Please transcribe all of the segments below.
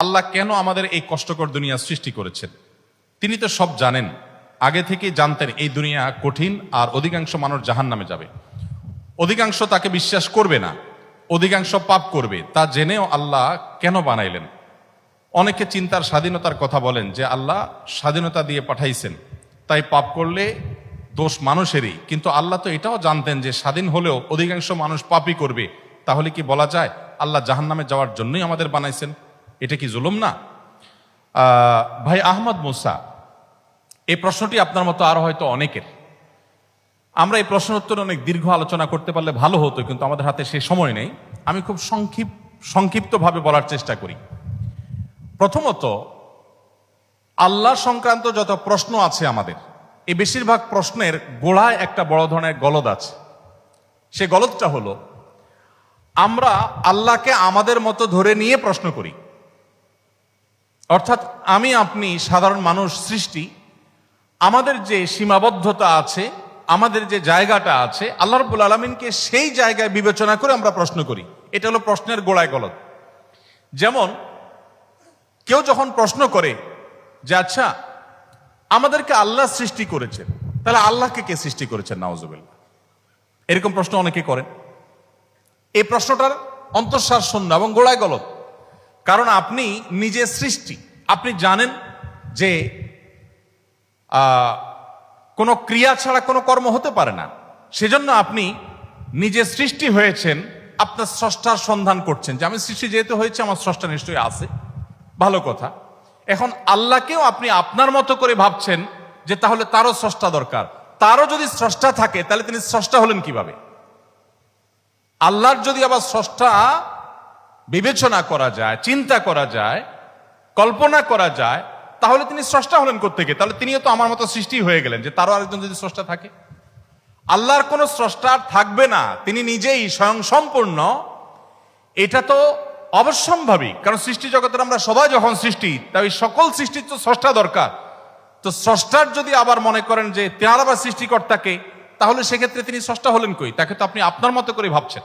আল্লাহ কেন আমাদের এই কষ্টকর দুনিয়া সৃষ্টি করেছেন? তিনি তো সব জানেন, আগে থেকে জানতেন এই দুনিয়া কঠিন, আর অধিকাংশ মানুষ জাহান্নামে যাবে, অধিকাংশ তাকে বিশ্বাস করবে না, অধিকাংশ পাপ করবে। তা জেনেও আল্লাহ কেন বানাইলেন? অনেকে চিন্তার স্বাধীনতার কথা বলেন যে আল্লাহ স্বাধীনতা দিয়ে পাঠাইছেন, তাই পাপ করলে দোষ মানুষেরই। কিন্তু আল্লাহ তো এটাও জানতেন যে স্বাধীন হলেও অধিকাংশ মানুষ পাপই করবে। তাহলে কি বলা যায় আল্লাহ জাহান্নামে যাওয়ার জন্যই আমাদের বানাইছেন? এটা কি জুলুম না? ভাই আহমদ মুসা, এই প্রশ্নটি আপনার মতো আরো হয়তো অনেকের। আমরা এই প্রশ্ন উত্তরে অনেক দীর্ঘ আলোচনা করতে পারলে ভালো হতো, কিন্তু আমাদের হাতে সে সময় নেই। আমি খুব সংক্ষিপ্তভাবে বলার চেষ্টা করি। প্রথমত, আল্লাহ সংক্রান্ত যত প্রশ্ন আছে আমাদের, এই বেশিরভাগ প্রশ্নের গোড়ায় একটা বড় ধরনের গলদ আছে। সে গলদটা হলো, আমরা আল্লাহকে আমাদের মতো ধরে নিয়ে প্রশ্ন করি। অর্থাৎ আমি আপনি সাধারণ মানুষ সৃষ্টি, আমাদের যে সীমাবদ্ধতা আছে, আমাদের যে জায়গাটা আছে, আল্লাহ রাব্বুল আলামিনকে সেই জায়গায় বিবেচনা করে আমরা প্রশ্ন করি। এটা হলো প্রশ্নের গোড়ায় গলদ। যেমন কেউ যখন প্রশ্ন করে যে আচ্ছা, আমাদেরকে আল্লাহ সৃষ্টি করেছেন, তাহলে আল্লাহকে কে সৃষ্টি করেছেন? নাউজুবিল্লাহ। এরকম প্রশ্ন অনেকে করেন। এই প্রশ্নটার অন্তঃসার শূন্য এবং গোড়ায় গলদ। কারণ আপনি নিজে সৃষ্টি, আপনি জানেন যে কোনো ক্রিয়া ছাড়া কোনো কর্ম হতে পারে না। সেজন্য আপনি নিজে সৃষ্টি হয়েছেন, আপনার স্রষ্টার সন্ধান করছেন যে আমি সৃষ্টি যেহেতু হয়েছে, আমার স্রষ্টা নিশ্চয়ই আছে। ভালো কথা। এখন আল্লাহকেও আপনি আপনার মতো করে ভাবছেন যে তাহলে তারও স্রষ্টা দরকার। তারও যদি স্রষ্টা থাকে তাহলে তিনি স্রষ্টা হলেন কিভাবে? আল্লাহর যদি আবার স্রষ্টা বিবেচনা করা যায়, চিন্তা করা যায়, কল্পনা করা যায়, তাহলে তিনি স্রষ্টা হলেন কোত্থেকে? তাহলে তিনিও তো আমার মতো সৃষ্টি হয়ে গেলেন, যে তারও আরেকজন যদি স্রষ্টা থাকে। আল্লাহর কোনো স্রষ্টা থাকবে না, তিনি নিজেই স্বয়ং সম্পূর্ণ। এটা তো অবশ্যম্ভাবী, কারণ সৃষ্টি জগতের আমরা সবাই যখন সৃষ্টি, তাই সকল সৃষ্টির তো স্রষ্টা দরকার। তো স্রষ্টার যদি আবার মনে করেন যে তার আবার সৃষ্টিকর্তাকে, তাহলে সেক্ষেত্রে তিনি স্রষ্টা হলেন কই? তাকে তো আপনি আপনার মতো করে ভাবছেন।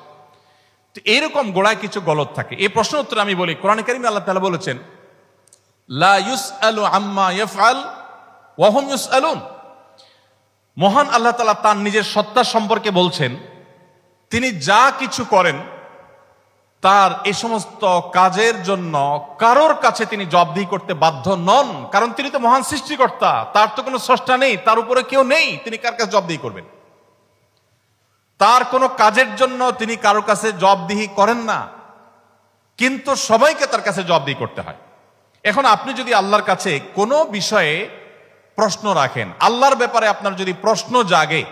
তো এইরকম গোড়ায় কিছু গলদ থাকে। এই প্রশ্ন উত্তরে আমি বলি, কোরআনে কারিমে আল্লাহ তাআলা বলেছেন, লা ইউসআলু আম্মা ইয়াফআল ওয়া হুম ইউসআলুন। মহান আল্লাহ তাআলা তার নিজের সত্তা সম্পর্কে বলছেন, তিনি যা কিছু করেন তার এই সমস্ত কাজের জন্য কারোর কাছে তিনি জবাবদিহি করতে বাধ্য নন। কারণ তিনি তো মহান সৃষ্টিকর্তা, তার তো কোনো স্রষ্টা নেই, তার উপরে কেউ নেই, তিনি কার কাছে জবাবদিহি করবেন? তার কোনো কাজের জন্য তিনি কারোর কাছে জবাবদিহি করেন না, কিন্তু সবাইকে তার কাছে জবাবদিহি করতে হয়। এখন আপনি যদি আল্লাহর কাছে কোনো বিষয়ে প্রশ্ন রাখেন, আল্লাহর ব্যাপারে আপনার যদি প্রশ্ন জাগে,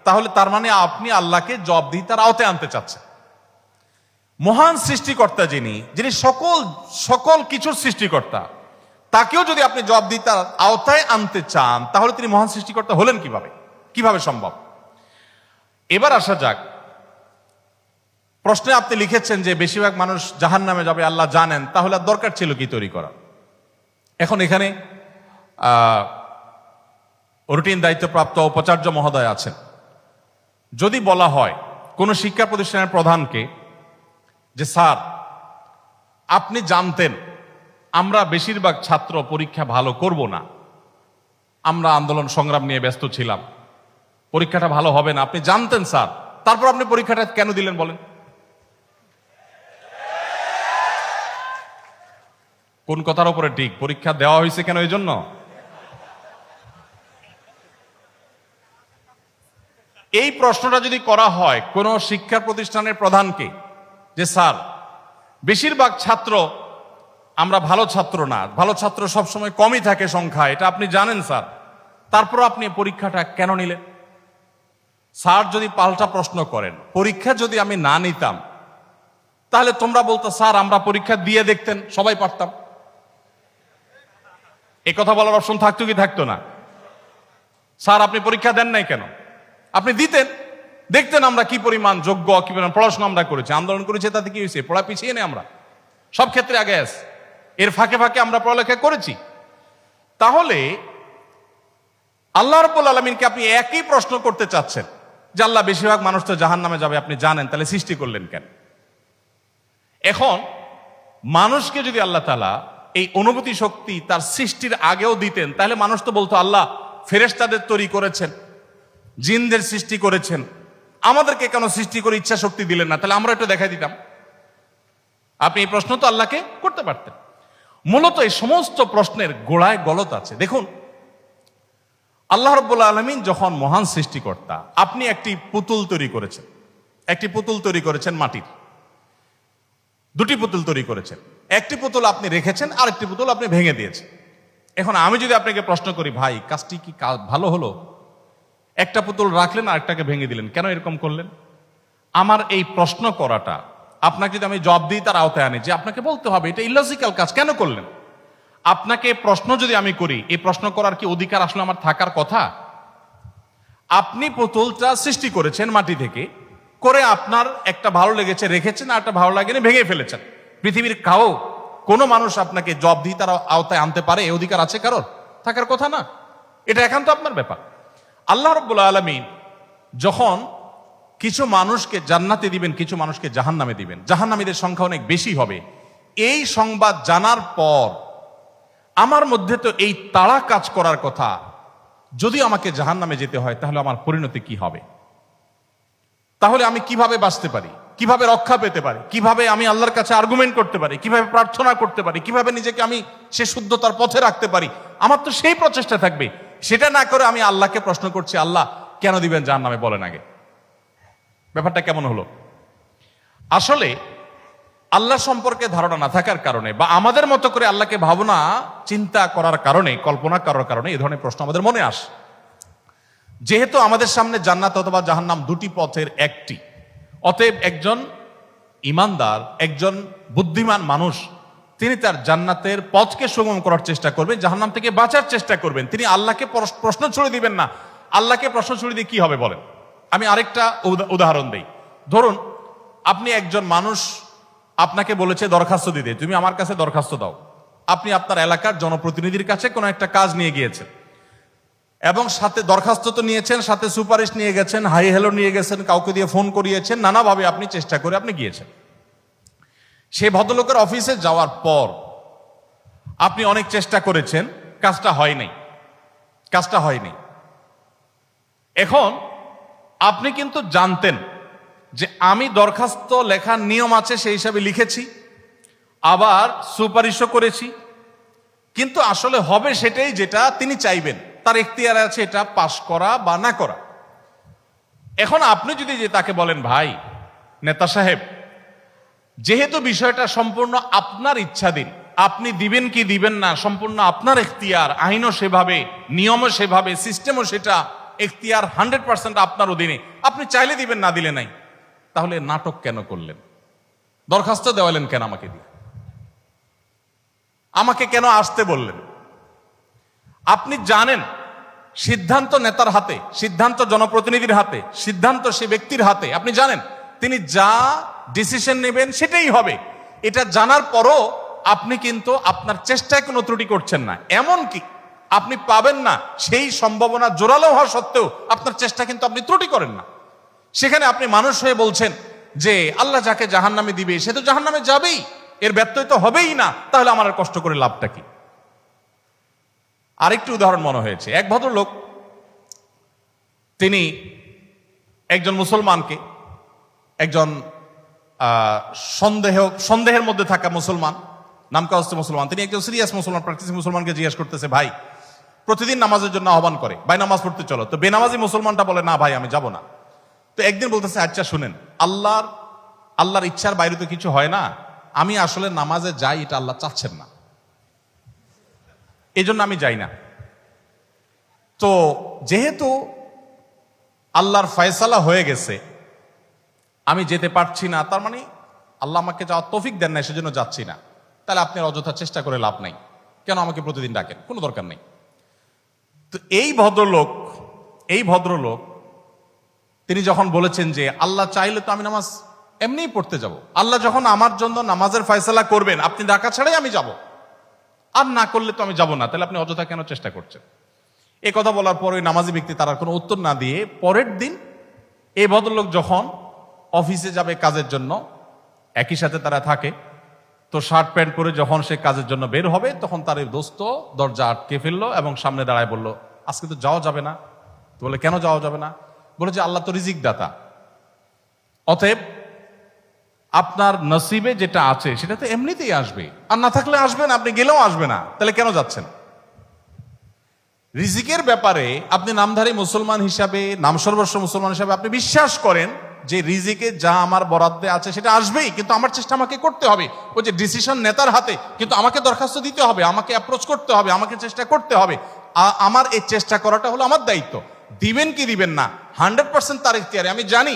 তাহলে তার মানে আপনি আল্লাহকে জবাবদিহিতার আওতায় আনতে চাচ্ছেন। মহান সৃষ্টিকর্তা যিনি সকল কিছুর সৃষ্টিকর্তা, তাকেও যদি আপনি জবাবদিহিতার আওতায় আনতে চান, তাহলে তিনি মহান সৃষ্টিকর্তা হলেন কিভাবে সম্ভব? এবার আসা যাক, প্রশ্নে আপনি লিখেছেন যে বেশিরভাগ মানুষ জাহান্নামে যাবে আল্লাহ জানেন, তাহলে আর দরকার ছিল কি তৈরি করা? এখন এখানে রুটিন দায়িত্বপ্রাপ্ত উপাচার্য মহোদয় আছেন। যদি বলা হয় কোন শিক্ষা প্রতিষ্ঠানের প্রধানকে যে স্যার, আপনি জানতেন আমরা বেশিরভাগ ছাত্র পরীক্ষা ভালো করব না, আমরা আন্দোলন সংগ্রাম নিয়ে ব্যস্ত ছিলাম, পরীক্ষাটা ভালো হবে না, আপনি জানতেন স্যার, তারপর আপনি পরীক্ষাটা কেন দিলেন বলেন? কোন কথার উপরে ঠিক? পরীক্ষা দেওয়া হয়েছে কেন? এই জন্য এই প্রশ্নটা যদি করা হয় কোন শিক্ষা প্রতিষ্ঠানের প্রধানকে যে স্যার, বেশিরভাগ ছাত্র আমরা ভালো ছাত্র না, ভালো ছাত্র সবসময় কমই থাকে সংখ্যা, এটা আপনি জানেন স্যার, তারপর আপনি পরীক্ষাটা কেন নিলেন? স্যার যদি পাল্টা প্রশ্ন করেন, পরীক্ষা যদি আমি না নিতাম, তাহলে তোমরা বলতো স্যার আমরা পরীক্ষা দিয়ে দেখতেন, সবাই পারতাম। এই কথা বলার অপশন থাকতো কি থাকতো না? স্যার আপনি পরীক্ষা দেন নাই কেন? আপনি দিতেন, দেখতেন আমরা কি পরিমাণ যোগ্য, কি পরিমাণ পড়াশোনা আমরা করেছি, আন্দোলন করেছি, তাতে কি হয়েছে? পড়া পিছিয়ে নেই আমরা, সব ক্ষেত্রে আগে আস, এর ফাঁকে ফাঁকে আমরা পড়ালেখা করেছি। তাহলে আল্লাহ রাব্বুল আলামিনকে আপনি একই প্রশ্ন করতে চাচ্ছেন যে আল্লাহ বেশিরভাগ মানুষ তো জাহান্নামে যাবে, আপনি জানেন, তাহলে সৃষ্টি করলেন কেন? এখন মানুষকে যদি আল্লাহ তাআলা এই অনুভূতি শক্তি তার সৃষ্টির আগেও দিতেন, তাহলে মানুষ তো বলতো আল্লাহ ফেরেশতাদের তৈরি করেছেন, জিনদের সৃষ্টি করেছেন, আমাদেরকে কেন সৃষ্টি করে ইচ্ছা শক্তি দিলেন না, তাহলে আমরা একটু দেখাই দিতাম। আপনি এই প্রশ্ন তো আল্লাহকে করতে পারতেন। মূলত এই সমস্ত প্রশ্নের গোড়ায় গলত আছে। দেখুন, আল্লাহ রাব্বুল আলামিন যখন মহান সৃষ্টিকর্তা, আপনি একটি পুতুল তৈরি করেছেন, একটি পুতুল তৈরি করেছেন মাটির, দুটি পুতুল তৈরি করেছেন, একটি পুতুল আপনি রেখেছেন, আরেকটি পুতুল আপনি ভেঙে দিয়েছেন। এখন আমি যদি আপনাকে প্রশ্ন করি, ভাই কাজটি কি ভালো হলো? একটা পুতুল রাখলেন, আরেকটাকে ভেঙে দিলেন, কেন এরকম করলেন? আমার এই প্রশ্ন করাটা আপনাকে যদি আমি জবাব দিই, তার আওতায় আনি যে আপনাকে বলতে হবে এটা ইলজিক্যাল কাজ, কেন করলেন? আপনাকে প্রশ্ন যদি আমি করি, এই প্রশ্ন করার কি অধিকার আসলে আমার থাকার কথা? আপনি পুতুলটা সৃষ্টি করেছেন মাটি থেকে, করে আপনার একটা ভালো লেগেছে রেখেছেন, আর একটা ভালো লাগেনি ভেঙে ফেলেছেন। পৃথিবীর কোনো মানুষ আপনাকে জবাব দিয়ে তার আওতায় আনতে পারে, এই অধিকার আছে কারোর? থাকার কথা না। এটা একান্ত আপনার ব্যাপার। আল্লাহ রাব্বুল আলামিন যখন কিছু মানুষকে জান্নাতে দিবেন, কিছু মানুষকে জাহান্নামে দিবেন, জাহান্নামীদের সংখ্যা অনেক বেশি হবে, এই সংবাদ জানার পর আমার মধ্যে তো এই তাড়া কাজ করার কথা, যদি আমাকে জাহান্নামে যেতে হয় তাহলে আমার পরিণতি কি হবে? তাহলে আমি কিভাবে বাঁচতে পারি, কিভাবে রক্ষা পেতে পারি, কিভাবে আমি আল্লাহর কাছে আর্গুমেন্ট করতে পারি, কিভাবে প্রার্থনা করতে পারি, কিভাবে নিজেকে আমি সে শুদ্ধতার পথে রাখতে পারি? আমার তো সেই প্রচেষ্টা থাকবে। সেটা না করে আমি আল্লাহকে প্রশ্ন করছি, আল্লাহ কেন দিবেন জাহান্নামে, বলেন আগে। ব্যাপারটা কেমন হলো? আসলে আল্লাহ সম্পর্কে ধারণা না থাকার কারণে, বা আমাদের মতো করে আল্লাহকে ভাবনা চিন্তা করার কারণে, কল্পনা করার কারণে এই ধরনের প্রশ্ন আমাদের মনে আসে। যেহেতু আমাদের সামনে জান্নাত অথবা জাহান্নাম দুটি পথের একটি, অতএব একজন ইমানদার, একজন বুদ্ধিমান মানুষ, তিনি তার জান্নাতের পথকে সুগম করার চেষ্টা করবেন, জাহান্নাম থেকে বাঁচার চেষ্টা করবেন। তিনি আল্লাহকে প্রশ্ন ছুড়ে দিবেন না। আল্লাহকে প্রশ্ন ছুড়ে দিয়ে কি হবে বলেন? আমি আরেকটা উদাহরণ দেই। ধরুন, আপনি একজন মানুষ, আপনাকে বলেছে দরখাস্ত দিতে, তুমি আমার কাছে দরখাস্ত দাও। আপনি আপনার এলাকার জনপ্রতিনিধির কাছে কোনো একটা কাজ নিয়ে গিয়েছেন, এবং সাথে দরখাস্ত তো নিয়েছেন, সাথে সুপারিশ নিয়ে গেছেন, হাই হ্যালো নিয়ে গেছেন, কাউকে দিয়ে ফোন করিয়েছেন, নানাভাবে আপনি চেষ্টা করে আপনি গিয়েছেন। সেই ভদ্রলোকের অফিসে যাওয়ার পর আপনি অনেক চেষ্টা করেছেন, কাজটা হয়নি। এখন আপনি কিন্তু জানতেন যে আমি দরখাস্ত লেখার নিয়ম আছে সেই হিসাবে লিখেছি, আবার সুপারিশও করেছি, কিন্তু আসলে হবে সেটাই যেটা তিনি চাইবেন, তার এখতিয়ার আছে এটা পাশ করা বা না করা। এখন আপনি যদি যে তাকে বলেন, ভাই নেতা সাহেব, যেহেতু বিষয়টা সম্পূর্ণ আপনার ইচ্ছাধীন, আপনি দিবেন কি দিবেন না সম্পূর্ণ আপনার এখতিয়ার, আইনও সেভাবে, নিয়মও সেভাবে, সিস্টেমও সেটা, এখতিয়ার 100% আপনার অধীনে, আপনি চাইলে দিবেন, না দিলে নাই, তাহলে নাটক কেন করলেন? দরখাস্ত দেওয়ালেন কেন আমাকে দিয়ে? আমাকে কেন আসতে বললেন? আপনি জানেন সিদ্ধান্ত নেতার হাতে, সিদ্ধান্ত জনপ্রতিনিধির হাতে, সিদ্ধান্ত সে ব্যক্তির হাতে। আপনি জানেন তিনি যা ডিসিশন নেবেন সেটাই হবে। এটা জানার পরও আপনি কিন্তু আপনার চেষ্টায় কোনো ত্রুটি করছেন না, এমনকি আপনি পাবেন না সেই সম্ভাবনা জোরালো হওয়া সত্ত্বেও আপনার চেষ্টা কিন্তু আপনি ত্রুটি করেন না। সেখানে আপনি মানুষ হয়ে বলছেন যে আল্লাহ যাকে জাহান্নামে দিবে সে তো জাহান্নামে যাবেই, এর ব্যত্যয় তো হবেই না, তাহলে আমার আর কষ্ট করে লাভটা কি? আরেকটি উদাহরণ মনে হয়েছে। এক ভদ্রলোক, তিনি একজন মুসলমানকে, একজন সন্দেহের মধ্যে থাকা মুসলমান, নামকাওয়াস্তে মুসলমান, তিনি একজন সিরিয়াস মুসলমান, প্র্যাকটিসিং মুসলমানকে জিজ্ঞেস করতেছে, ভাই প্রতিদিন নামাজের জন্য আহ্বান করে, ভাই নামাজ পড়তে চলো। তো বেনামাজি মুসলমানটা বলে, না ভাই আমি যাব না। তো একদিন বলতেছে, আচ্ছা শুনেন, আল্লাহর ইচ্ছার বাইরে তো কিছু হয় না, আমি আসলে নামাজে যাই, এটা আল্লাহ চাচ্ছেন না, এই জন্য আমি যাই না। তো যেহেতু আল্লাহর ফয়সালা হয়ে গেছে, আমি যেতে পারছি না, তার মানে আল্লাহ আমাকে যাওয়ার তৌফিক দেন না, সেজন্য যাচ্ছি না। তাহলে আপনি অযথা চেষ্টা করে লাভ নাই, কেন আমাকে প্রতিদিন ডাকেন, কোনো দরকার নেই। তো এই ভদ্রলোক তিনি যখন বলেছেন যে আল্লাহ চাইলে তো আমি নামাজ এমনিই পড়তে যাব, আল্লাহ যখন আমার জন্য নামাজের ফয়সালা করবেন, আপনি ডাকা ছাড়াই আমি যাব, আর না করলে তো আমি যাব না, তাহলে আপনি অযথা কেন চেষ্টা করছেন? এই কথা বলার পর ওই নামাজি ব্যক্তি তার কোনো উত্তর না দিয়ে পরের দিন এই ভদ্রলোক যখন অফিসে যাবে কাজের জন্য, একই সাথে তারা থাকে, তো শার্ট প্যান্ট পরে যখন সে কাজের জন্য বের হবে, তখন তার এই দোস্ত দরজা আটকে ফেললো এবং সামনে দাঁড়ায় বলল, আজকে তো যাওয়া যাবে না। তো বলে, কেন যাওয়া যাবে না? বলে যে আল্লাহ তো রিজিক দাতা, অতএব আপনার নসিবে যেটা আছে সেটা তো এমনিতেই আসবে, আর না থাকলে আসবে না, আপনি গেলেও আসবে না, তাহলে কেন যাচ্ছেন? রিজিকের ব্যাপারে আপনি নামধারী মুসলমান হিসাবে, নাম সর্বস্ব মুসলমান হিসাবে আপনি বিশ্বাস করেন যে রিজিকে যা আমার বরাদ্দে আছে সেটা আসবেই, কিন্তু আমার চেষ্টা আমাকে করতে হবে। ওই যে ডিসিশন নেতার হাতে, কিন্তু আমাকে দরখাস্ত দিতে হবে, আমাকে অ্যাপ্রোচ করতে হবে, আমাকে চেষ্টা করতে হবে। আমার এই চেষ্টা করাটা হলো আমার দায়িত্ব। দিবেন কি দিবেন না 100% তার ইখতিয়ারে। আমি জানি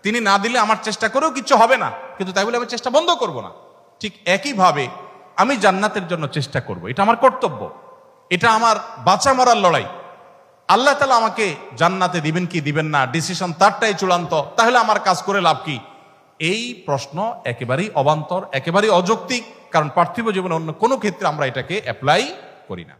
তিনি না দিলে আমার চেষ্টা করেও কিছু হবে না, কিন্তু তাই বলে আমি চেষ্টা বন্ধ করব না। ঠিক একইভাবে আমি জান্নাতের জন্য চেষ্টা করব, এটা আমার কর্তব্য, এটা আমার বাঁচা মরার লড়াই। আল্লাহ তাআলা আমাকে জান্নাতে দিবেন কি দিবেন না ডিসিশন তারটাই চূড়ান্ত, তাহলে আমার কাজ করে লাভ কি? এই প্রশ্ন একেবারেই অবান্তর, একেবারেই অযৌক্তিক, কারণ পার্থিব জীবনে অন্য কোনো ক্ষেত্রে আমরা এটাকে অ্যাপ্লাই করি না।